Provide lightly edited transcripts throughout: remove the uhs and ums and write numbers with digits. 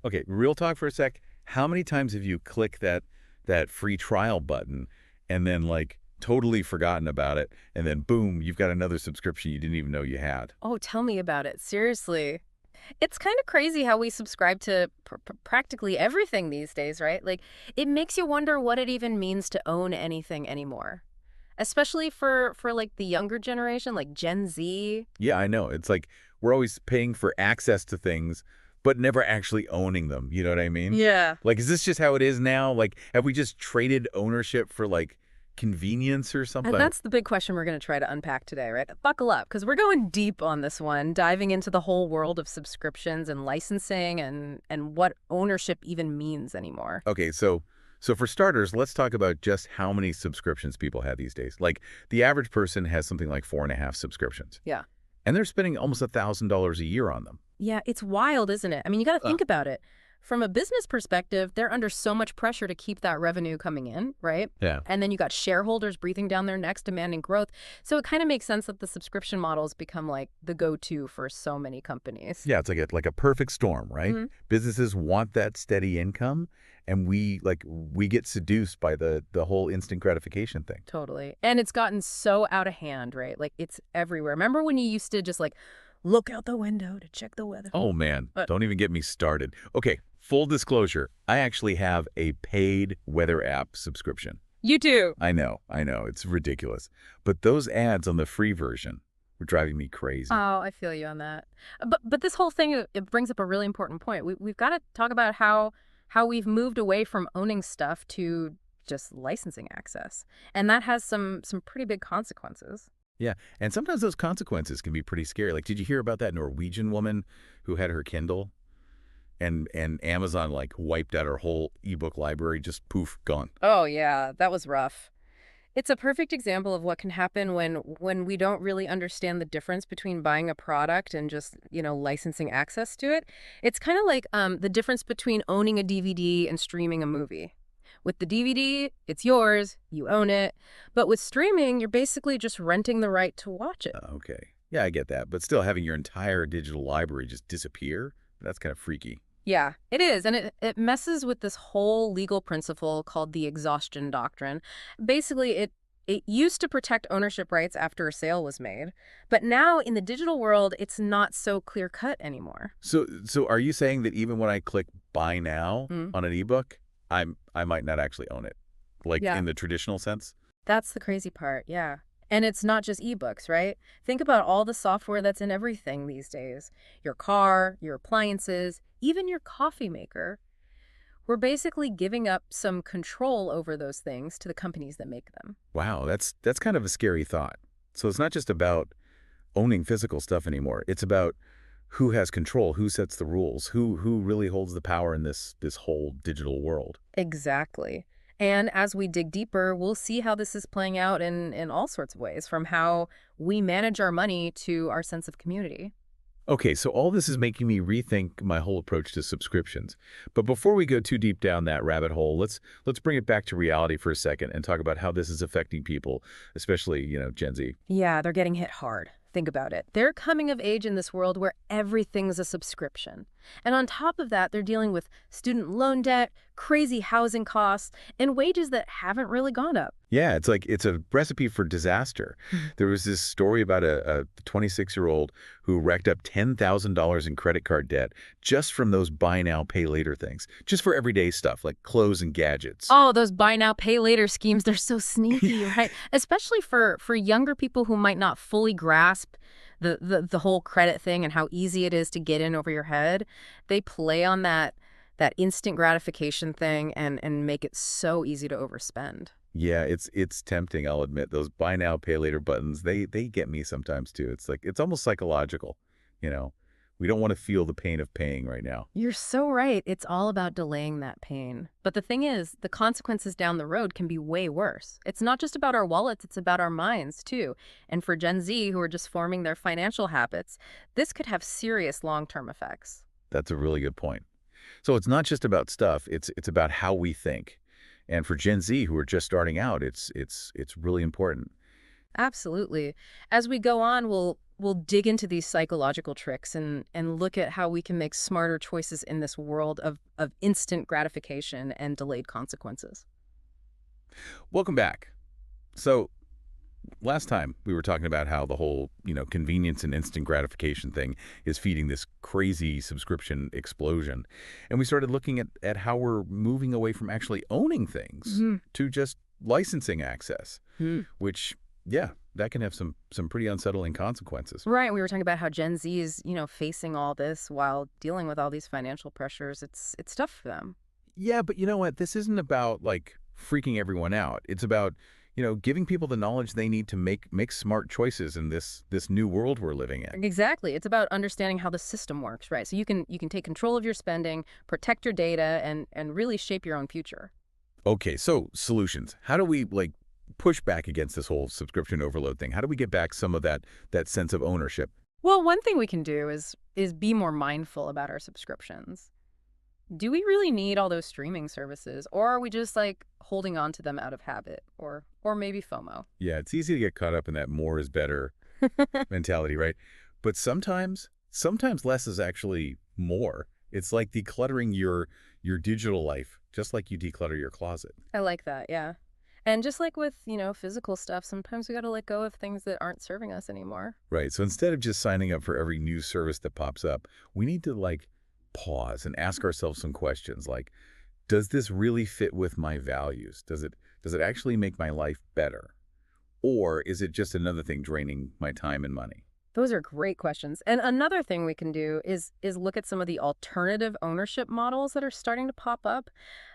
Okay, real talk for a sec. How many times have you clicked that free trial button and then like totally forgotten about it, and then boom, you've got another subscription you didn't even know you had? Oh, tell me about it. Seriously. It's kind of crazy how we subscribe to practically everything these days, right? Like, it makes you wonder what it even means to own anything anymore. Especially for like the younger generation, like Gen Z. Yeah, I know. It's like we're always paying for access to things, but never actually owning them. You know what I mean? Yeah. Like, is this just how it is now? Like, have we just traded ownership for like convenience or And something? that's the big question we're going to try to unpack today, right? Buckle up, because we're going deep on this one, diving into the whole world of subscriptions and licensing and what ownership even means anymore. Okay, so for starters, let's talk about just how many subscriptions people have these days. Like, the average person has something like 4.5 subscriptions, Yeah. and they're spending almost $1,000 a year on them. Yeah, it's wild, isn't it? I mean, you got to Ugh. think about it. From a business perspective, they're under so much pressure to keep that revenue coming in, right? Yeah. And then you got shareholders breathing down their necks demanding growth. So it kind of makes sense that the subscription models become like the go-to for so many companies. Yeah, it's like a perfect storm, right? Hmm. Businesses want that steady income, and we get seduced by the whole instant gratification thing. Totally. And it's gotten so out of hand, right? Like it's everywhere. Remember when you used to just like look out the window to check the weather? Oh man, Uh, don't even get me started. Okay, full disclosure, I actually have a paid weather app subscription. you too. I know, it's ridiculous. But those ads on the free version were driving me crazy. Oh, I feel you on that. But this whole thing it brings up a really important point. We've got to talk about how we've moved away from owning stuff to just licensing access. And that has some pretty big consequences. Yeah, and sometimes those consequences can be pretty scary. Like, did you hear about that Norwegian woman who had her Kindle and Amazon like wiped out her whole ebook library, just poof, gone. Oh yeah, that was rough. It's a perfect example of what can happen when we don't really understand the difference between buying a product and just, licensing access to it. It's kind of like the difference between owning a DVD and streaming a movie. With the DVD, it's yours, you own it. But with streaming, you're basically just renting the right to watch it. Okay. Yeah, I get that. But still having your entire digital library just disappear, that's kind of freaky. Yeah, it is. And it messes with this whole legal principle called the exhaustion doctrine. Basically, it used to protect ownership rights after a sale was made. But now in the digital world, it's not so clear cut anymore. So are you saying that even when I click buy now Mm. on an ebook, I might not actually own it, like Yeah, in the traditional sense? that's the crazy part. Yeah. And it's not just ebooks, right? Think about all the software that's in everything these days. Your car, your appliances, even your coffee maker. We're basically giving up some control over those things to the companies that make them. Wow, that's kind of a scary thought. So it's not just about owning physical stuff anymore. It's about who has control, who sets the rules, who really holds the power in this whole digital world. Exactly. And as we dig deeper, we'll see how this is playing out in all sorts of ways, from how we manage our money to our sense of community. Okay, so all this is making me rethink my whole approach to subscriptions. But before we go too deep down that rabbit hole, let's bring it back to reality for a second and talk about how this is affecting people, especially, Gen Z. Yeah, they're getting hit hard. Think about it. They're coming of age in this world where everything's a subscription. And on top of that, they're dealing with student loan debt, crazy housing costs, and wages that haven't really gone up. Yeah, it's like it's a recipe for disaster. Mhm. There was this story about a 26-year-old who racked up $10,000 in credit card debt just from those buy now, pay later things, just for everyday stuff like clothes and gadgets. Oh, those buy now, pay later schemes, they're so sneaky, right? Especially for younger people who might not fully grasp the whole credit thing and how easy it is to get in over your head. They play on that instant gratification thing and make it so easy to overspend. Yeah, it's tempting, I'll admit. Those buy now, pay later buttons, they get me sometimes too. It's like it's almost psychological, you know. We don't want to feel the pain of paying right now. You're so right. It's all about delaying that pain. But the thing is, the consequences down the road can be way worse. It's not just about our wallets, it's about our minds, too. And for Gen Z, who are just forming their financial habits, this could have serious long-term effects. That's a really good point. So it's not just about stuff, it's about how we think. And for Gen Z who are just starting out, it's really important. Absolutely. As we go on, we'll we'll dig into these psychological tricks and look at how we can make smarter choices in this world of instant gratification and delayed consequences. Welcome back. So last time we were talking about how the whole, convenience and instant gratification thing is feeding this crazy subscription explosion. And we started looking at how we're moving away from actually owning things Mhm. to just licensing access, Hmm. which, yeah, that can have some pretty unsettling consequences. Right. We were talking about how Gen Z is, facing all this while dealing with all these financial pressures. It's tough for them. Yeah, but you know what? This isn't about like freaking everyone out. It's about, giving people the knowledge they need to make smart choices in this new world we're living in. Exactly. It's about understanding how the system works, right? So you can take control of your spending, protect your data, and really shape your own future. Okay, so solutions. How do we like push back against this whole subscription overload thing? How do we get back some of that sense of ownership? Well, one thing we can do is be more mindful about our subscriptions. Do we really need all those streaming services, or are we just like holding on to them out of habit or maybe FOMO? Yeah, it's easy to get caught up in that more is better mentality, right? But sometimes less is actually more. It's like decluttering your digital life, just like you declutter your closet. I like that, yeah. And just like with, physical stuff, sometimes we got to let go of things that aren't serving us anymore. Right. So instead of just signing up for every new service that pops up, we need to like pause and ask ourselves some questions like, does this really fit with my values? Does it actually make my life better? Or is it just another thing draining my time and money? Those are great questions. And another thing we can do is look at some of the alternative ownership models that are starting to pop up.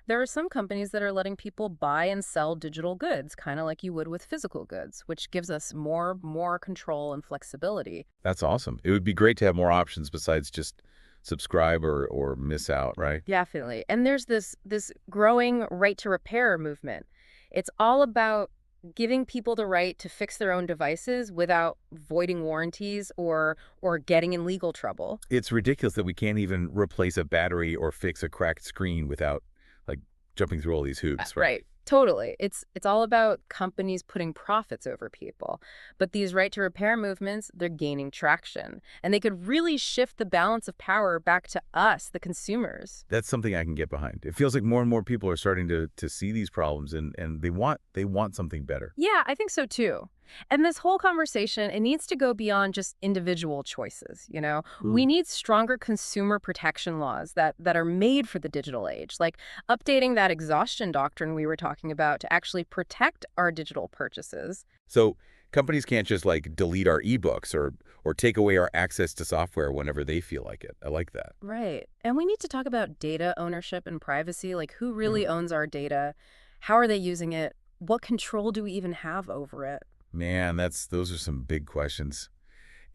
There are some companies that are letting people buy and sell digital goods, kind of like you would with physical goods, which gives us more control and flexibility. That's awesome. It would be great to have more options besides just subscribe or miss out, right? Definitely. And there's this growing right to repair movement. It's all about giving people the right to fix their own devices without voiding warranties or getting in legal trouble. It's ridiculous that we can't even replace a battery or fix a cracked screen without like jumping through all these hoops, right? Right. Totally. It's all about companies putting profits over people. But these right to repair movements, they're gaining traction, and they could really shift the balance of power back to us, the consumers. That's something I can get behind. It feels like more and more people are starting to see these problems and they want something better. Yeah, I think so too. And this whole conversation, it needs to go beyond just individual choices. We need stronger consumer protection laws that are made for the digital age, like updating that exhaustion doctrine we were talking about to actually protect our digital purchases. So companies can't just like delete our ebooks or take away our access to software whenever they feel like it. I like that. Right. And we need to talk about data ownership and privacy, like who really owns our data? How are they using it? What control do we even have over it? Man, those are some big questions.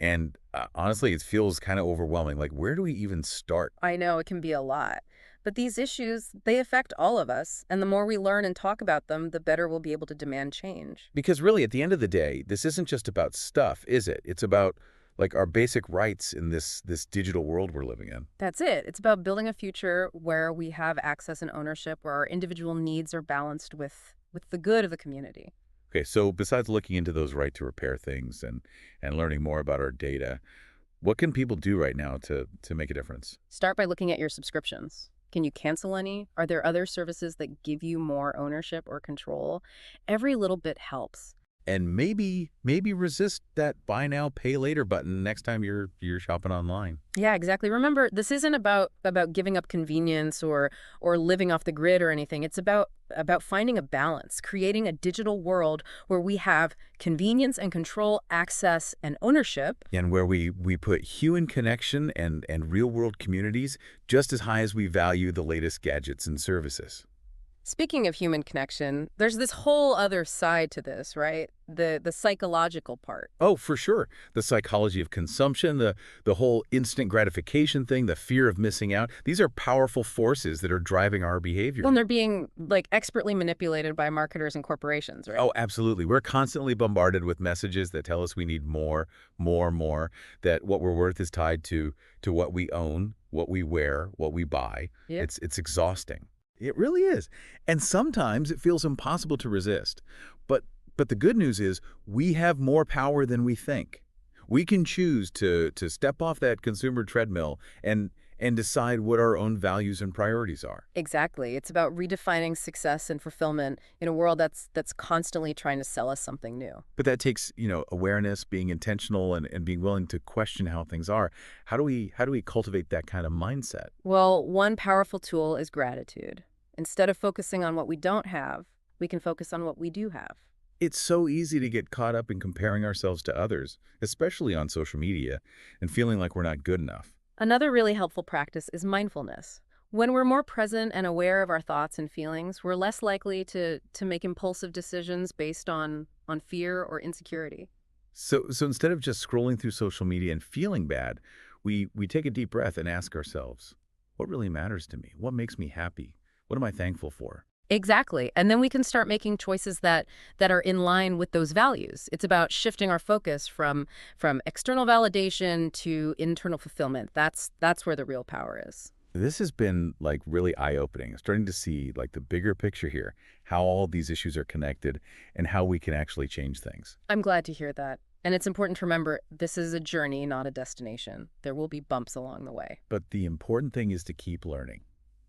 And honestly, it feels kind of overwhelming. Like, where do we even start? I know it can be a lot, but these issues, they affect all of us. And the more we learn and talk about them, the better we'll be able to demand change. Because really, at the end of the day, this isn't just about stuff, is it? It's about like our basic rights in this digital world we're living in. That's it. It's about building a future where we have access and ownership, where our individual needs are balanced with the good of the community. Okay, so besides looking into those right to repair things and learning more about our data, what can people do right now to make a difference? Start by looking at your subscriptions. Can you cancel any? Are there other services that give you more ownership or control? Every little bit helps. And maybe resist that buy now, pay later button next time you're shopping online. Yeah, exactly. Remember, this isn't about giving up convenience or living off the grid or anything. It's about finding a balance, creating a digital world where we have convenience and control, access and ownership. And where we put human connection and real-world communities just as high as we value the latest gadgets and services. Speaking of human connection, there's this whole other side to this, right? The psychological part. Oh, for sure. The psychology of consumption, the whole instant gratification thing, the fear of missing out. These are powerful forces that are driving our behavior. Well, and they're being like expertly manipulated by marketers and corporations, right? Oh, absolutely. We're constantly bombarded with messages that tell us we need more, more, more, that what we're worth is tied to what we own, what we wear, what we buy. Yep. It's exhausting. It really is. And sometimes it feels impossible to resist. But the good news is we have more power than we think. We can choose to step off that consumer treadmill and decide what our own values and priorities are. Exactly. It's about redefining success and fulfillment in a world that's constantly trying to sell us something new. But that takes, awareness, being intentional and being willing to question how things are. How do we cultivate that kind of mindset? Well, one powerful tool is gratitude. Instead of focusing on what we don't have, we can focus on what we do have. It's so easy to get caught up in comparing ourselves to others, especially on social media, and feeling like we're not good enough. Another really helpful practice is mindfulness. When we're more present and aware of our thoughts and feelings, we're less likely to make impulsive decisions based on fear or insecurity. So instead of just scrolling through social media and feeling bad, we take a deep breath and ask ourselves, what really matters to me? What makes me happy? What am I thankful for? Exactly. And then we can start making choices that are in line with those values. It's about shifting our focus from external validation to internal fulfillment. That's where the real power is. This has been like really eye-opening, starting to see like the bigger picture here, how all these issues are connected and how we can actually change things. I'm glad to hear that. And it's important to remember this is a journey, not a destination. There will be bumps along the way. But the important thing is to keep learning,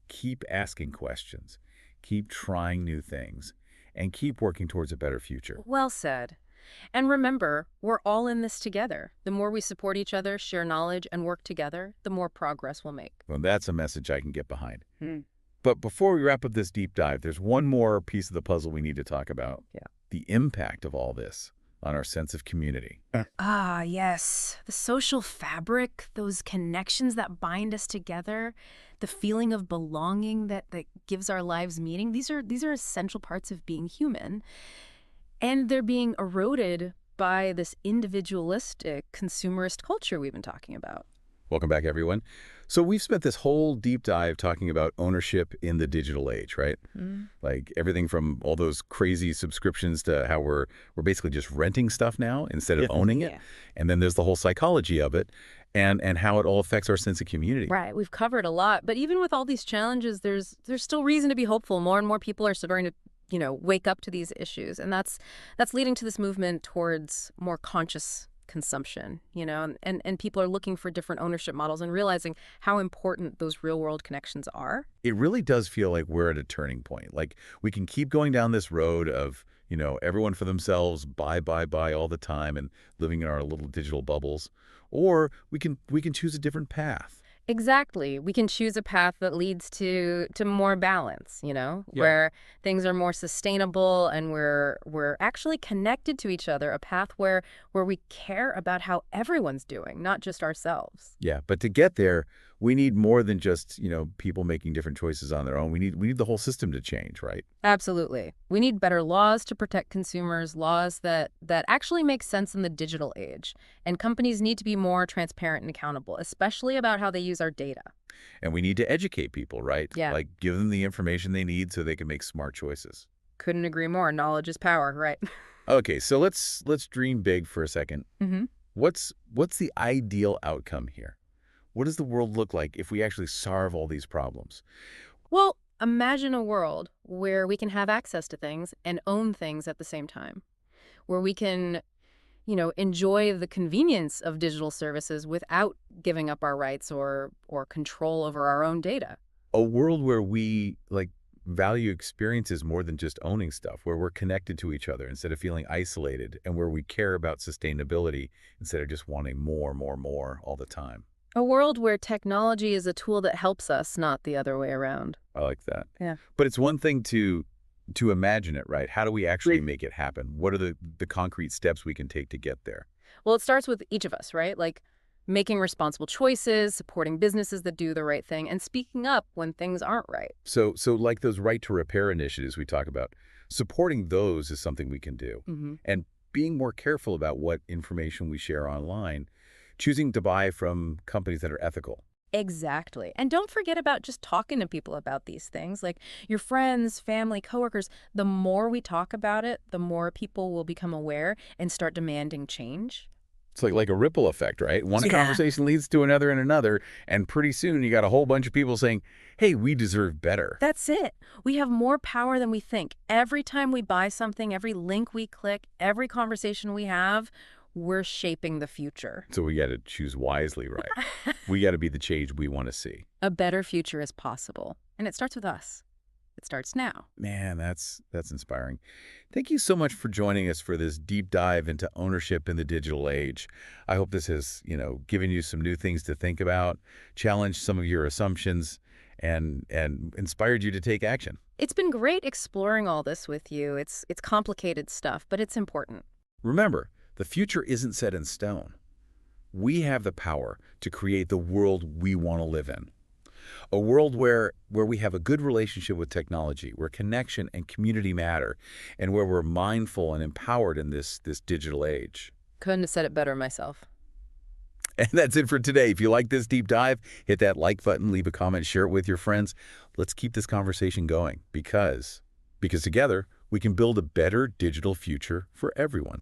keep asking questions, keep trying new things, and keep working towards a better future. Well said. And remember, we're all in this together. The more we support each other, share knowledge, and work together, the more progress we'll make. Well, that's a message I can get behind. Hmm. But before we wrap up this deep dive, there's one more piece of the puzzle we need to talk about. Yeah. The impact of all this on our sense of community. Ah, yes. The social fabric, those connections that bind us together, the feeling of belonging that gives our lives meaning. These are essential parts of being human. And they're being eroded by this individualistic, consumerist culture we've been talking about. Welcome back, everyone. So we've spent this whole deep dive talking about ownership in the digital age, right? Mm. Like everything from all those crazy subscriptions to how we're basically just renting stuff now instead of owning it. Yeah. And then there's the whole psychology of it and how it all affects our sense of community. Right. We've covered a lot. But even with all these challenges, there's still reason to be hopeful. More and more people are starting to wake up to these issues. And that's leading to this movement towards more conscious consumption, and people are looking for different ownership models and realizing how important those real world connections are. It really does feel like we're at a turning point. Like we can keep going down this road of, everyone for themselves, buy all the time and living in our little digital bubbles. Or we can choose a different path. Exactly. We can choose a path that leads to more balance, Yeah. where things are more sustainable and we're actually connected to each other, a path where we care about how everyone's doing, not just ourselves. Yeah, but to get there, we need more than just, people making different choices on their own. We need the whole system to change, right? Absolutely. We need better laws to protect consumers, laws that actually make sense in the digital age. And companies need to be more transparent and accountable, especially about how they use our data. And we need to educate people, right? Yeah. Like give them the information they need so they can make smart choices. Couldn't agree more. Knowledge is power, right? Okay, so let's dream big for a second. Mm-hmm. What's the ideal outcome here? What does the world look like if we actually solve all these problems? Well, imagine a world where we can have access to things and own things at the same time, where we can, enjoy the convenience of digital services without giving up our rights or control over our own data. A world where we value experiences more than just owning stuff, where we're connected to each other instead of feeling isolated, and where we care about sustainability instead of just wanting more all the time. A world where technology is a tool that helps us, not the other way around. I like that. Yeah. But it's one thing to imagine it, right? How do we actually make it happen? What are the concrete steps we can take to get there? Well, it starts with each of us, right? Like making responsible choices, supporting businesses that do the right thing, and speaking up when things aren't right. So like those right to repair initiatives we talk about, supporting those is something we can do. Mm-hmm. And being more careful about what information we share online, choosing to buy from companies that are ethical. Exactly. And don't forget about just talking to people about these things, like your friends, family, coworkers. The more we talk about it, the more people will become aware and start demanding change. It's like a ripple effect, right? One Yeah. conversation leads to another and another, and pretty soon you got a whole bunch of people saying, hey, we deserve better. That's it. We have more power than we think. Every time we buy something, every link we click, every conversation we have, we're shaping the future. So we got to choose wisely, right? We got to be the change we want to see. A better future is possible, and it starts with us. It starts now. Man, that's inspiring. Thank you so much for joining us for this deep dive into ownership in the digital age. I hope this has, given you some new things to think about, challenged some of your assumptions, and inspired you to take action. It's been great exploring all this with you. It's complicated stuff, but it's important. Remember, the future isn't set in stone. We have the power to create the world we want to live in. A world where we have a good relationship with technology, where connection and community matter, and where we're mindful and empowered in this digital age. Couldn't have said it better myself. And that's it for today. If you like this deep dive, hit that like button, leave a comment, share it with your friends. Let's keep this conversation going because together we can build a better digital future for everyone.